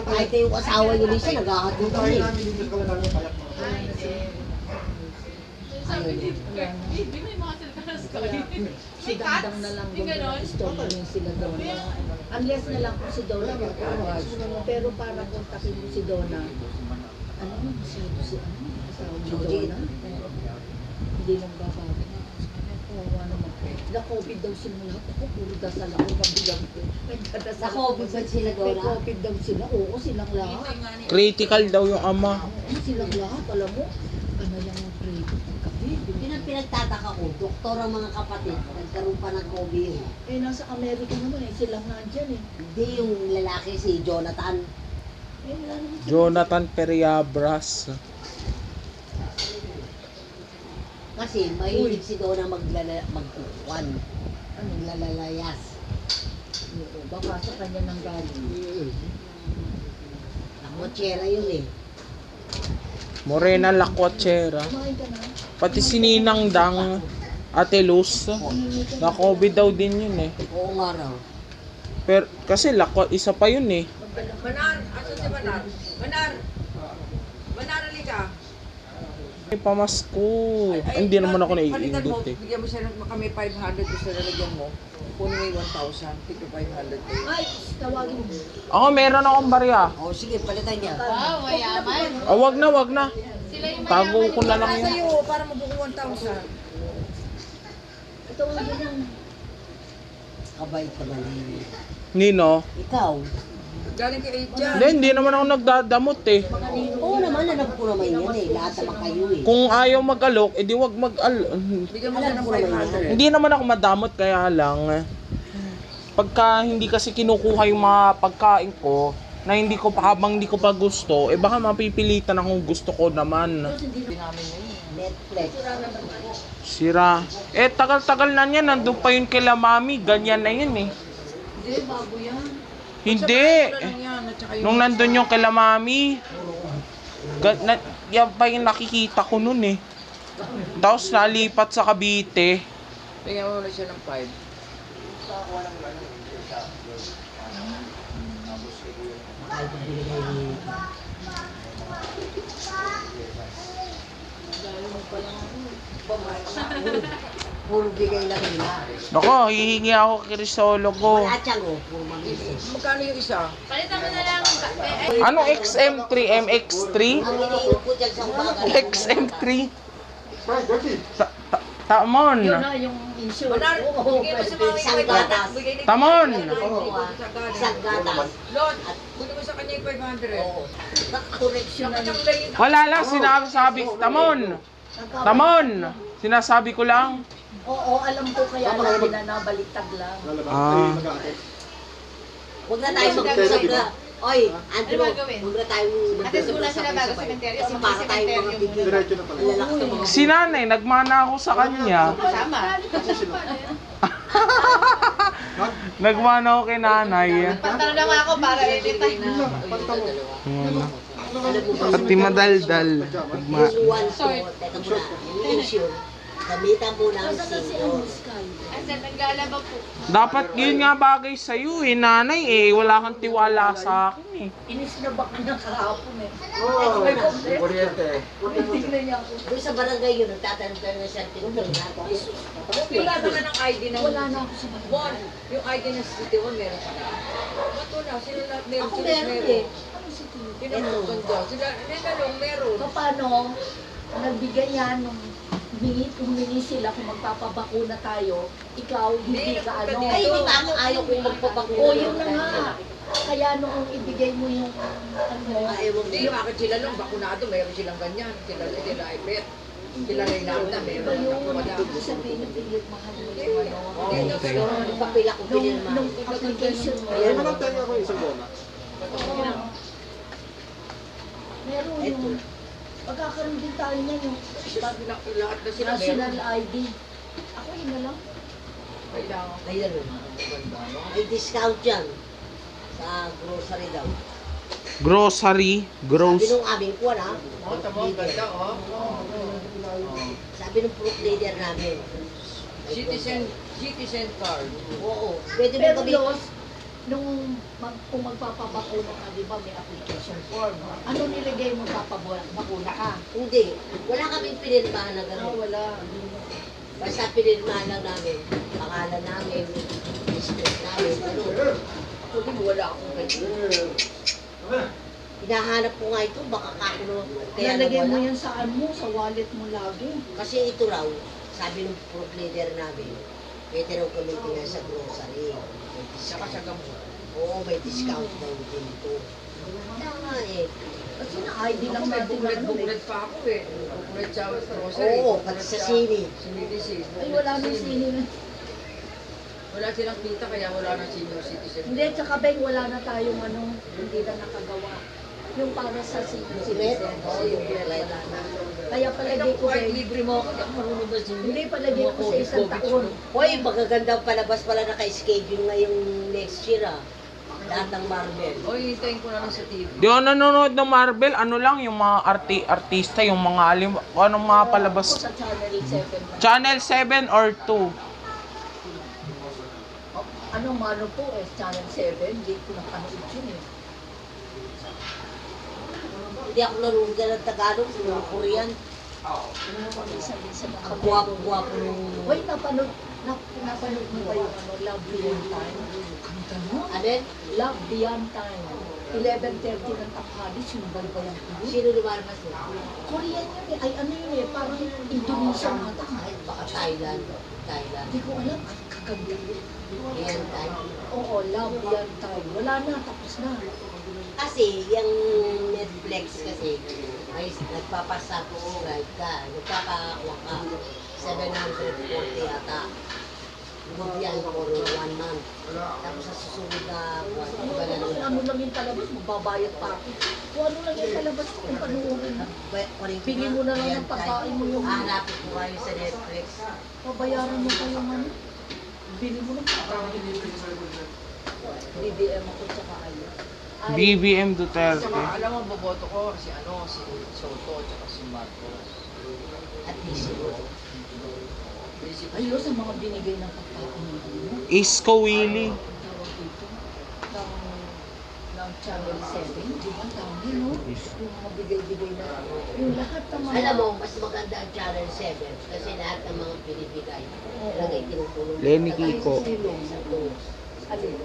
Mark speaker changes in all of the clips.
Speaker 1: Kahit yung asawa niyo minsan naghahatid kami.
Speaker 2: Si Dandang na lang istorbo sila Donna. Unless na lang kung si Donna mag-award. Pero para kontakin mo si Donna, ano si asawa ni Donna? Hindi lang babago. Oo, ano naman. Na-COVID daw sila lahat. Ako, puro dasal ako. Mabigyan ko.
Speaker 1: Na-COVID ba sila Donna?
Speaker 2: May COVID daw sila. Oo, silang lahat.
Speaker 3: Critical daw yung ama.
Speaker 2: Oo, silang lahat. Alam mo, ano lang ang critical.
Speaker 1: Yun ang pinagtataka ko, doktor ang mga kapatid, nagkaroon pa ng COVID.
Speaker 2: Eh, nasa Amerika naman eh. Silang nandyan eh.
Speaker 1: Hindi yung lalaki si Jonathan.
Speaker 2: Eh, wala naman sila.
Speaker 3: Jonathan Periabras.
Speaker 1: Kasi mahilig si Donna magkukuan. Lalayas.
Speaker 2: Oo, baka sa kanya nang galing.
Speaker 1: Ang mochera yun eh.
Speaker 3: Morena Lacuachera.
Speaker 2: Kumain ka na?
Speaker 3: Pati si Ninang Dang, Ate Luz. Na COVID daw din yun eh.
Speaker 1: Oo nga raw.
Speaker 3: Pero kasi isa pa yun eh.
Speaker 4: Manar, asan si Manar? Manar! Manar, halika!
Speaker 3: May pamasko. Hindi naman ako naiindot eh.
Speaker 4: Bigyan mo siya ng kami 500 gusto na lagyan mo. Kunin mo yung 1,000, tigto 500 kayo.
Speaker 2: Ay, tawagin mo.
Speaker 3: Ako meron akong barya.
Speaker 1: O sige, palitan niya.
Speaker 5: Wow, mayaman.
Speaker 3: Oh, wag na, wag na.
Speaker 5: Sila yung
Speaker 3: Tago ko na lang
Speaker 4: Para
Speaker 3: yun.
Speaker 4: sa'yo, para mabuko 1,000.
Speaker 2: Ito ang yun.
Speaker 1: Kabait naman eh.
Speaker 3: Nino?
Speaker 1: Ikaw?
Speaker 4: Galing kay Adrian.
Speaker 3: Hindi naman ako nagdadamot eh.
Speaker 1: Oo naman, alam ko naman yan eh. Lahat naman kayo eh.
Speaker 3: Kung ayaw mag-alok, edi wag
Speaker 4: Bigyan mo siya ng 500.
Speaker 3: Hindi naman ako madamot, kaya lang pagka hindi kasi kinukuha yung mga pagkain ko na hindi ko pa, habang hindi ko pa gusto, eh baka mapipilitan akong gusto ko naman.
Speaker 1: Netflix.
Speaker 3: Sira. Eh tagal-tagal na niya, nandun pa yun kila mami, ganyan na yun eh.
Speaker 2: Hindi, bago yan.
Speaker 3: Hindi. Nung nandun yung kila mami, yan pa yung nakikita ko nun eh. Tapos nalipat sa Cavite.
Speaker 4: Bigyan mo ulit siya ng 5.
Speaker 1: Ay, binigay ni... Puro bigay lang nila.
Speaker 3: Nako, hihingi ako kay Crisolo ko.
Speaker 1: Wala siyang puro mag-isip.
Speaker 4: Magkano yung isa?
Speaker 5: Palitan mo na lang.
Speaker 3: Ano XM3, MX3?
Speaker 1: Ang iniinip ko dyan sa umaga.
Speaker 3: XM3? Tamon.
Speaker 2: Yun na, yung insurance.
Speaker 4: Manar, bigyan mo sa mami
Speaker 1: Isang
Speaker 4: yung
Speaker 1: gatas.
Speaker 4: 500. Bigay ni
Speaker 3: Tamon.
Speaker 1: Isang gatas.
Speaker 4: Lord, kunin mo sa kanya yung 500.
Speaker 1: Oo. Nakakoreksyon na
Speaker 4: Nakatang layin.
Speaker 3: Wala lang, sinasabi. Tamon. Tamon. Sinasabi ko lang.
Speaker 2: Oo, alam ko kaya lang nila na baliktad lang.
Speaker 3: Ah.
Speaker 1: Huwag na tayo mag-usap na. Oy, Andrew,
Speaker 5: Ano gagawin?
Speaker 1: huwag na tayo
Speaker 5: Ate, wala sila bago sa cemetery.
Speaker 1: Kasi para tayo mga bigyan. Lalakas ng mga
Speaker 3: Si nanay, nagmana ako sa kanya.
Speaker 5: Sama.
Speaker 3: Nagmana ako kay nanay.
Speaker 5: Pagtanong lang ako para anytime.
Speaker 3: Pati madaldal.
Speaker 1: yung one to, teka muna, yung insure, gamitan mo ng senior.
Speaker 5: Asan, naglalaba po.
Speaker 3: Dapat yun nga bagay sa'yo eh, nanay eh. Wala kang tiwala sa akin eh.
Speaker 2: Inis na baka na kahapon eh.
Speaker 1: Oo.
Speaker 2: May kuryente. Tingnan niya ako.
Speaker 1: Doon sa barangay yun, nagtatanong tayo ng certificate natin.
Speaker 4: Wala na nga ng ID ng...
Speaker 2: Wala na ako sa mga.
Speaker 4: Bon, yung ID ng City Hall meron ka na. Ba't wala? Sila lahat meron.
Speaker 1: Ako
Speaker 4: Sila
Speaker 1: meron eh.
Speaker 2: Ano si Tito?
Speaker 4: Tinamaganda. Sila, meron, meron.
Speaker 2: Paano, nagbigay yan nung humingi sila kung magpapabakuna tayo, ikaw hindi ka ano.
Speaker 1: Ay, hindi pa ako ayaw kong magpapakuna.
Speaker 2: O yun na nga. Kaya noong ibigay mo yung ano,
Speaker 1: Ayaw mo.
Speaker 4: Hindi, bakit sila lang bakunado? Meron silang ganyan. Sila Ipet. Sila Reynalda,
Speaker 2: iba
Speaker 4: meron.
Speaker 2: yung
Speaker 4: Ako wala.
Speaker 2: ibig sabihin ng pilit mahal mo yung ano.
Speaker 4: Hindi,
Speaker 1: Pero yung papel ako
Speaker 2: Nung
Speaker 1: pinilma.
Speaker 2: application mo.
Speaker 1: Ayan.
Speaker 2: Meron yung pagkakaroon din tayo niyan yung
Speaker 4: Lahat na sila
Speaker 2: national
Speaker 4: meron.
Speaker 2: ID. Ako yun na lang.
Speaker 4: Kailangan.
Speaker 1: Ayan o. May discount yan. Sa grocery daw.
Speaker 3: Grocery,
Speaker 1: Sabi nung aming kuwan ha.
Speaker 4: Oh, tama, ganda, oh.
Speaker 1: Sabi nung fruit leader namin.
Speaker 4: Citizen card.
Speaker 1: Oo. Pwede mo
Speaker 2: Pero
Speaker 1: kami.
Speaker 2: Los, nung kung magpapabakuna ka, di ba may application form. Ano nilagay mo papabakuna ka?
Speaker 1: Hindi. Wala kaming pinirmahan na
Speaker 2: Ah,
Speaker 1: gano'n.
Speaker 2: wala.
Speaker 1: Basta pinirmahan lang namin. Pangalan namin, business namin, gano'n.
Speaker 4: Ako din, wala akong ganyan.
Speaker 1: Hinahanap ko nga ito, baka kakulo. Kaya
Speaker 2: Nalagay mo
Speaker 1: nawala.
Speaker 2: yan saan mo, sa wallet mo lagi.
Speaker 1: Kasi ito raw, sabi ng proof leader namin, pwede raw gamitin nga sa grocery. May
Speaker 4: Saka
Speaker 1: discount.
Speaker 4: sa gamot.
Speaker 1: Oo, may discount daw din ito. Tama eh.
Speaker 2: Kasi na-ID
Speaker 4: Ako
Speaker 2: lang
Speaker 4: may
Speaker 2: natin na ano eh.
Speaker 4: buklet pa ako eh. Buklet sa grocery.
Speaker 1: Oo,
Speaker 4: buklet
Speaker 1: pati sa sini.
Speaker 4: Sinidisi.
Speaker 2: Ay, wala nang sino na.
Speaker 4: Wala silang kita kaya wala nang senior citizen.
Speaker 2: Hindi, tsaka Beng, wala na tayong ano, hindi na nakagawa. Yung para sa senior citizen.
Speaker 1: Oo, yung booklet.
Speaker 2: Wala na. Kaya palagay ko,
Speaker 4: Kahit
Speaker 2: Beng,
Speaker 4: libre mo ako, hindi ako marunong ba senior?
Speaker 2: hindi palagay ko sa isang taon.
Speaker 1: Hoy, magagandang palabas pala naka-schedule ngayong next year ah. Lahat ng Marvel.
Speaker 4: O, hintayin ko na lang sa TV.
Speaker 3: Di ako nanonood ng Marvel, ano lang, yung mga artista, yung mga anong mga palabas.
Speaker 2: Sa Channel 7.
Speaker 3: Channel 7 or 2.
Speaker 2: Anong mano po eh, Channel 7, hindi ko nakanood yun eh.
Speaker 1: Hindi ako nanonood ng Tagalog, ng Korean.
Speaker 2: Minsan-minsan
Speaker 1: Ang
Speaker 2: nakanood.
Speaker 1: guwapo-guwapo nung...
Speaker 2: Hoy, napanood mo ba yung ano, Love Beyond Time? Kanta mo?
Speaker 1: Ano yun?
Speaker 2: Love Beyond Time. 11:30 ng tanghali, sinubal ba yan?
Speaker 1: Sino lumalabas mo?
Speaker 2: Korean yun eh. Ay ano yun eh, parang Indonesia ata.
Speaker 1: Ay, baka Thailand. Thailand.
Speaker 2: Hindi ko alam, ay kaganda.
Speaker 1: Yan, tayo.
Speaker 2: Oo, Love Beyond Time. Wala na, tapos na.
Speaker 1: Kasi, yung Netflix kasi, ay nagpapasubscribe ka, nagpapakuha ka. 740 yata. Huwag yan for 1 month. Tapos sa susunod na buwan, iba na
Speaker 2: Kung
Speaker 1: naman.
Speaker 2: ano lang yung palabas, magbabayad pa ako. Kung ano lang yung palabas, kung panuorin mo. Pili mo na lang ng pagkain mo yung
Speaker 1: Hanapin ko kayo sa Netflix.
Speaker 2: pabayaran mo pa yung ano. Bili mo ng pagkain. BBM ako tsaka ayo.
Speaker 3: BBM
Speaker 4: Saka
Speaker 3: Duterte.
Speaker 4: alam mo, boboto ko si Soto, tsaka si Marcos.
Speaker 1: At least mo.
Speaker 2: Ayo sa mga binigay ng pagkain mo.
Speaker 3: Isko Willie.
Speaker 2: Tawag dito. Ng Channel 7. Di ba? Dami, no? Yung mga bigay-bigay na. Yung lahat ng mga...
Speaker 1: Alam mo, mas maganda ang Channel 7 kasi lahat ng mga binibigay. Talaga tinutulong.
Speaker 3: Lenny Kiko.
Speaker 1: Sa tuwa.
Speaker 2: Alin?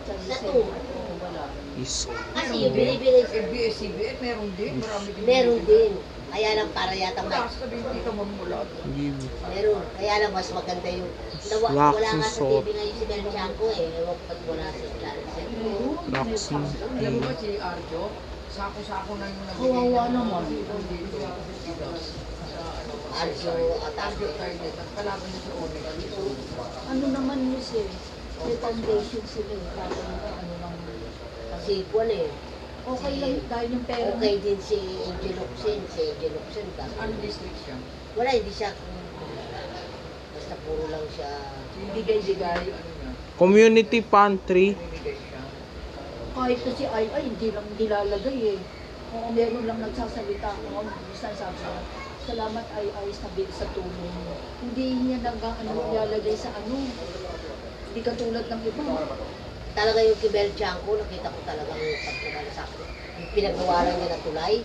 Speaker 2: Channel
Speaker 1: Sa
Speaker 2: 7.
Speaker 1: tuwa.
Speaker 2: Oo, wala.
Speaker 3: Isko.
Speaker 1: Kasi yung binibigay sa
Speaker 4: ABS-CBN, meron din. Marami din.
Speaker 1: meron din. Kaya lang para yata
Speaker 4: Wala, sabi hindi ka mamula.
Speaker 1: meron. Kaya lang mas maganda yung
Speaker 3: Wax
Speaker 1: wala
Speaker 3: and
Speaker 1: nga sa
Speaker 3: salt.
Speaker 1: TV ngayon si Bel Chanco eh. Ewan ko ba't wala sa Channel 7.
Speaker 3: Roxy.
Speaker 4: Alam mo ba si Arjo? Sako-sako na yung
Speaker 2: Kawawa naman.
Speaker 4: dito. Sa ano,
Speaker 1: Arjo
Speaker 4: Arjo
Speaker 1: Atake.
Speaker 4: Target. Ang kalaban niya sa Omega.
Speaker 2: Ano naman yun siya? May foundation sila eh. Parang ano lang.
Speaker 1: Si Juan eh.
Speaker 2: Okay lang dahil yung pera.
Speaker 1: Okay din si Angel Locsin. Si Angel Locsin.
Speaker 4: Ano district siya?
Speaker 1: Wala, hindi siya basta puro lang siya.
Speaker 2: Bigay-bigay.
Speaker 4: Ano niya?
Speaker 3: Community Pantry.
Speaker 4: Bibigay siya.
Speaker 2: Kahit na si ay hindi lang nilalagay eh. Kung meron lang nagsasalita, kung minsan sabi niya, salamat ay sabi sa tulong mo. Hindi niya nilalagay sa ano. Hindi katulad ng iba.
Speaker 1: Talaga yung kay Bel Chanco, nakita ko talagang pagkagal sa akin. Yung pinagawa lang niya na tulay.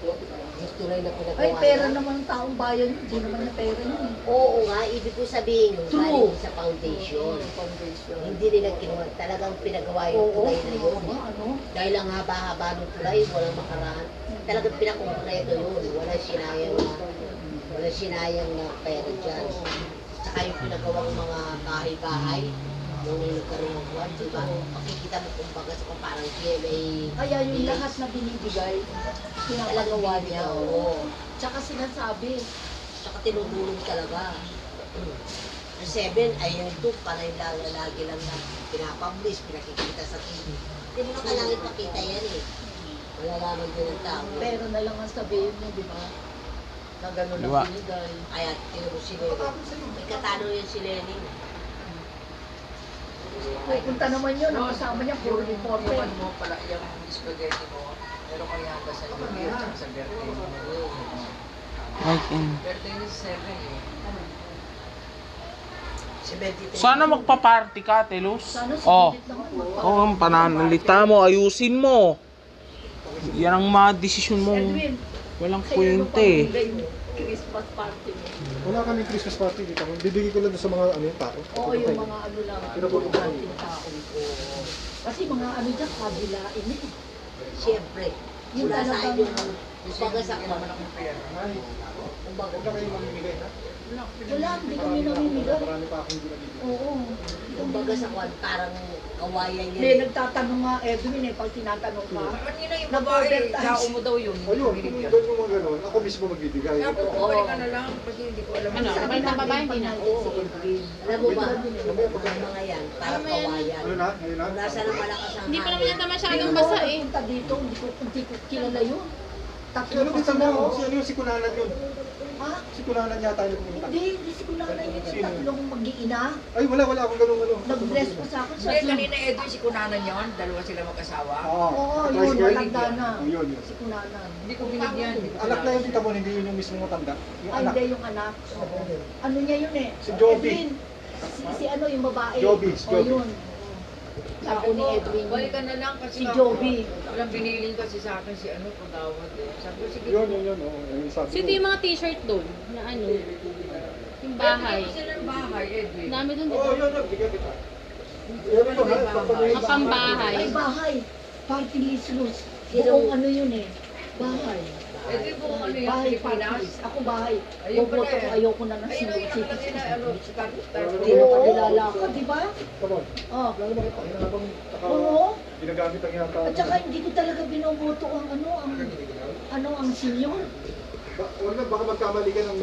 Speaker 1: Yung tulay na pinagawa
Speaker 2: Ay, pera
Speaker 1: niya.
Speaker 2: naman ng taong bayan, hindi naman na pera yun eh.
Speaker 1: Oo nga, ibig ko sabihin yung
Speaker 2: True.
Speaker 1: galing sa foundation.
Speaker 2: Foundation.
Speaker 1: Hindi nila kinuha. Talagang pinagawa yung
Speaker 2: Oo,
Speaker 1: tulay na yun.
Speaker 2: ba, ano?
Speaker 1: Dahil ang haba-haba ng tulay, walang makaraan. Talagang pinakumpleto yun. Walang sinayang na pera dyan. Saka yung pinagawang mga bahay-bahay, nung nagkaroon ng buwan, diba? Makikita mo kumbaga sa parang GMA.
Speaker 2: Kaya yung lahat na binibigay, pinapagawa niya.
Speaker 1: Oo.
Speaker 2: Tsaka sinasabi,
Speaker 1: Saka tinutulong talaga. Ang 7 ay yung 2, parang lagi lang na pinapublish, pinakikita sa TV. Hindi mo na kailangan ipakita yan eh. Malalaman din ng tao.
Speaker 2: pero na lang ang sabihin niya, di ba? Na gano'n
Speaker 3: Diba?
Speaker 2: ang binigay.
Speaker 1: Kaya tinuro si Lenin. May katano yan si Lenin.
Speaker 2: Pupunta naman yun, ang kasama niya, puro reporter.
Speaker 4: Iwan mo pala yung spaghetti mo. Meron kang yanda sa Lugi at sa Berte.
Speaker 3: Like in.
Speaker 4: Berte is 7 eh.
Speaker 1: 73.
Speaker 3: Sana magpa-party ka, Telus.
Speaker 2: Sana sa
Speaker 3: Oh.
Speaker 2: pilit naman.
Speaker 3: Oo, ang pananalita mo, ayusin mo. Yan ang mga desisyon mong
Speaker 2: Edwin,
Speaker 3: walang
Speaker 2: sa'yo
Speaker 3: kwenta eh.
Speaker 2: yung Christmas party mo.
Speaker 6: Wala kaming Christmas party dito. Bibigay ko lang doon sa mga ano yung tao.
Speaker 2: Oo, yung mga ano lang, importanteng tao. Kasi mga ano dyan, kabilain eh.
Speaker 1: Siyempre.
Speaker 2: Yung
Speaker 1: Wala sa
Speaker 2: talagang-
Speaker 1: inyo. Kumbaga sa kwan.
Speaker 6: Ay,
Speaker 1: Kumbaga.
Speaker 6: huwag na kayo mamimigay na.
Speaker 2: Wala, hindi kami namimigay.
Speaker 6: Marami pa akong hindi nabibigay.
Speaker 2: Oo.
Speaker 1: Kumbaga sa kwan, parang kawayan
Speaker 2: Hindi,
Speaker 1: niya.
Speaker 2: nagtatanong nga Edwin eh, pag tinatanong ka.
Speaker 4: Kanina yung
Speaker 2: babae,
Speaker 4: tao mo daw yun.
Speaker 6: Ayun, kung doon yung mga gano'n, ako mismo magbibigay.
Speaker 4: Tapos bumalik ka na lang kasi hindi ko alam.
Speaker 5: Ano? Balitan pa ba? Hindi na.
Speaker 2: Si Edwin.
Speaker 1: Alam mo ba, ang mga yan, parang kawayan.
Speaker 6: Ano na? Ngayon na?
Speaker 1: Kung nasa ng malakas ang
Speaker 5: Hindi pa naman
Speaker 1: hangin,
Speaker 5: yata masyadong basa eh.
Speaker 2: Punta dito, hindi ko kilala yun.
Speaker 6: Si
Speaker 2: Tatlo
Speaker 6: ano
Speaker 2: pa
Speaker 6: kita
Speaker 2: sila,
Speaker 6: mo?
Speaker 2: oh.
Speaker 6: Si ano yung si Kunanan yun?
Speaker 2: Ha?
Speaker 6: Si Kunanan yata yung pumunta.
Speaker 2: Hindi si Kunanan yun yung tatlong mag-iina.
Speaker 6: Ay, wala akong gano'ng ano.
Speaker 2: Nag-bless pa sa akin.
Speaker 4: Hindi, kanina Edwin, si Kunanan yun. Dalawa sila mag-asawa.
Speaker 2: Oo,
Speaker 6: Sa
Speaker 2: yun,
Speaker 6: tricycle?
Speaker 2: matanda na.
Speaker 6: Oh, yun, yun.
Speaker 2: Si Kunanan.
Speaker 4: Hindi ko binigyan. Hindi ko
Speaker 6: Anak na
Speaker 4: alam.
Speaker 6: yung tita mo, hindi yun yung mismo matanda. Yung
Speaker 2: Ay,
Speaker 6: anak.
Speaker 2: hindi yung anak. Ano niya yun eh?
Speaker 6: Si Joby.
Speaker 2: Edwin. Si ano yung babae.
Speaker 6: Joby, si
Speaker 2: O
Speaker 6: Joby.
Speaker 2: yun. Sabi ni Edwin.
Speaker 4: Balik ka na lang kasi
Speaker 2: Si Joby.
Speaker 4: walang biniling kasi sa akin si ano, Pagawad eh. Sabi ko, sige.
Speaker 6: Yun, yun, yun. Oh, yung sabi
Speaker 5: So ito
Speaker 6: ko.
Speaker 5: yung mga t-shirt doon na ano, yung bahay.
Speaker 4: Bigyan mo sila ng bahay, Edwin.
Speaker 5: Dami doon, di
Speaker 6: Oo,
Speaker 5: ba?
Speaker 6: yun, yun. Bigyan kita. Yan ito, ha?
Speaker 5: Mga pambahay.
Speaker 2: Ay, bahay. Party list Luz. Buong ano yun eh. Bahay.
Speaker 4: Edwin, kung ano yung
Speaker 2: Bahay party
Speaker 4: Pilipinas.
Speaker 2: list. Ako bahay.
Speaker 4: Ayun pala
Speaker 2: Boboto ko,
Speaker 4: eh.
Speaker 2: ayoko na ng
Speaker 4: Ayun ang
Speaker 2: city.
Speaker 4: kasi na ano, start.
Speaker 2: Hindi na pakilala ka, di ba?
Speaker 6: Come on.
Speaker 2: Oh.
Speaker 6: Lalo na kita. Habang
Speaker 2: Oo.
Speaker 6: ginagamit ang yata.
Speaker 2: At saka hindi ko talaga binoboto ang ano, ang senior.
Speaker 6: Huwag na, baka magkamali ka ng